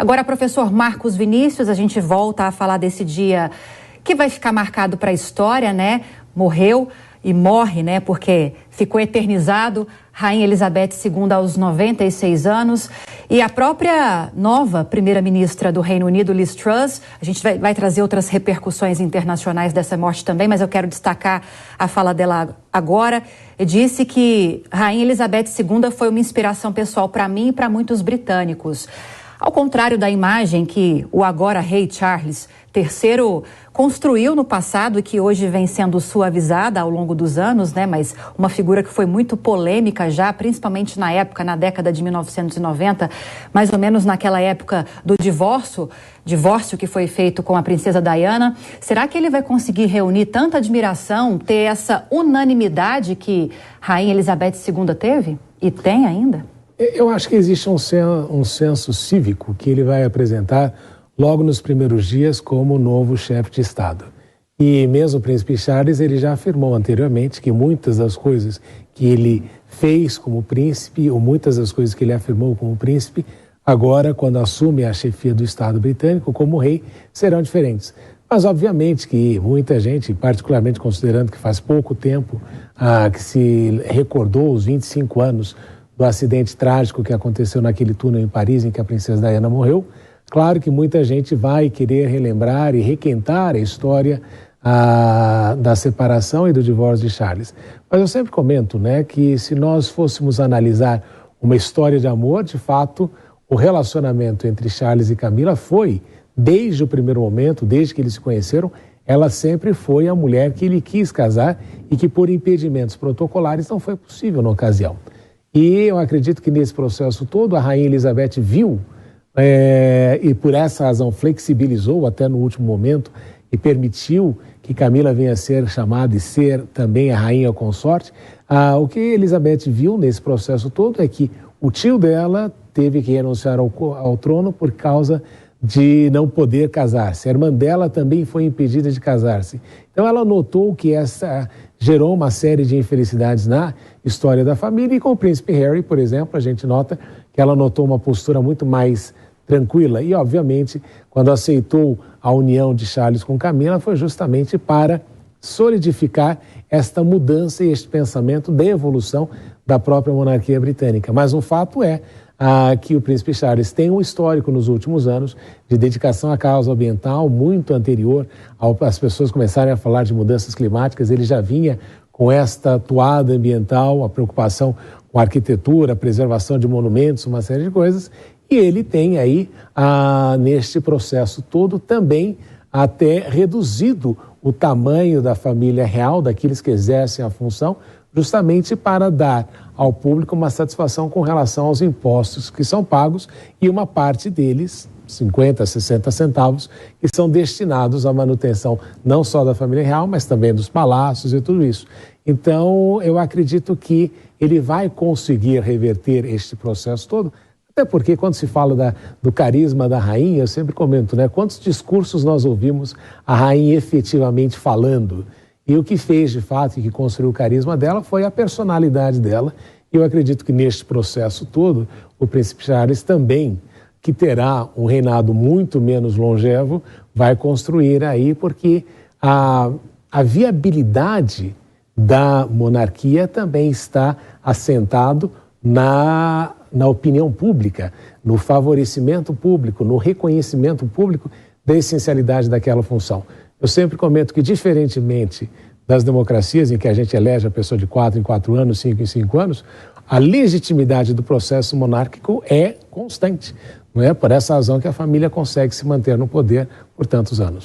Agora, professor Marcos Vinícius, a gente volta a falar desse dia que vai ficar marcado para a história, né? Morreu e morre, né? Porque ficou eternizado Rainha Elizabeth II aos 96 anos. E a própria nova primeira-ministra do Reino Unido, Liz Truss, a gente vai trazer outras repercussões internacionais dessa morte também, mas eu quero destacar a fala dela agora. Disse que Rainha Elizabeth II foi uma inspiração pessoal para mim e para muitos britânicos. Ao contrário da imagem que o agora rei Charles III construiu no passado e que hoje vem sendo suavizada ao longo dos anos, né? Mas uma figura que foi muito polêmica já, principalmente na década de 1990, mais ou menos naquela época do divórcio que foi feito com a princesa Diana. Será que ele vai conseguir reunir tanta admiração, ter essa unanimidade que Rainha Elizabeth II teve e tem ainda? Eu acho que existe um senso cívico que ele vai apresentar logo nos primeiros dias como novo chefe de Estado. E mesmo o príncipe Charles, ele já afirmou anteriormente que muitas das coisas que ele fez como príncipe, ou muitas das coisas que ele afirmou como príncipe, agora, quando assume a chefia do Estado britânico como rei, serão diferentes. Mas, obviamente, que muita gente, particularmente considerando que faz pouco tempo que se recordou os 25 anos do acidente trágico que aconteceu naquele túnel em Paris, em que a princesa Diana morreu, claro que muita gente vai querer relembrar e requentar a história da separação e do divórcio de Charles. Mas eu sempre comento, né, que se nós fôssemos analisar uma história de amor, de fato, o relacionamento entre Charles e Camila foi, desde o primeiro momento, desde que eles se conheceram, ela sempre foi a mulher que ele quis casar e que por impedimentos protocolares não foi possível na ocasião. E eu acredito que nesse processo todo a Rainha Elizabeth viu e por essa razão flexibilizou até no último momento e permitiu que Camila venha a ser chamada e ser também a rainha consorte. O que Elizabeth viu nesse processo todo é que o tio dela teve que renunciar ao trono por causa de não poder casar-se. A irmã dela também foi impedida de casar-se. Então ela notou que essa gerou uma série de infelicidades na história da família, e com o príncipe Harry, por exemplo, a gente nota que ela notou uma postura muito mais tranquila e, obviamente, quando aceitou a união de Charles com Camila, foi justamente para solidificar esta mudança e este pensamento de evolução da própria monarquia britânica. Mas um fato é que o príncipe Charles tem um histórico nos últimos anos de dedicação à causa ambiental muito anterior às pessoas começarem a falar de mudanças climáticas. Ele já vinha com esta toada ambiental, a preocupação com a arquitetura, a preservação de monumentos, uma série de coisas. E ele tem aí, neste processo todo, também até reduzido o tamanho da família real, daqueles que exercem a função, justamente para dar ao público uma satisfação com relação aos impostos que são pagos e uma parte deles, 50, 60 centavos, que são destinados à manutenção não só da família real, mas também dos palácios e tudo isso. Então, eu acredito que ele vai conseguir reverter este processo todo, até porque quando se fala do carisma da rainha, eu sempre comento, né? Quantos discursos nós ouvimos a rainha efetivamente falando? E o que fez, de fato, e que construiu o carisma dela foi a personalidade dela. E eu acredito que neste processo todo, o príncipe Charles também, que terá um reinado muito menos longevo, vai construir aí, porque a viabilidade da monarquia também está assentado na opinião pública, no favorecimento público, no reconhecimento público da essencialidade daquela função. Eu sempre comento que, diferentemente das democracias em que a gente elege a pessoa de 4 em 4 anos, 5 em 5 anos, a legitimidade do processo monárquico é constante. Não é por essa razão que a família consegue se manter no poder por tantos anos.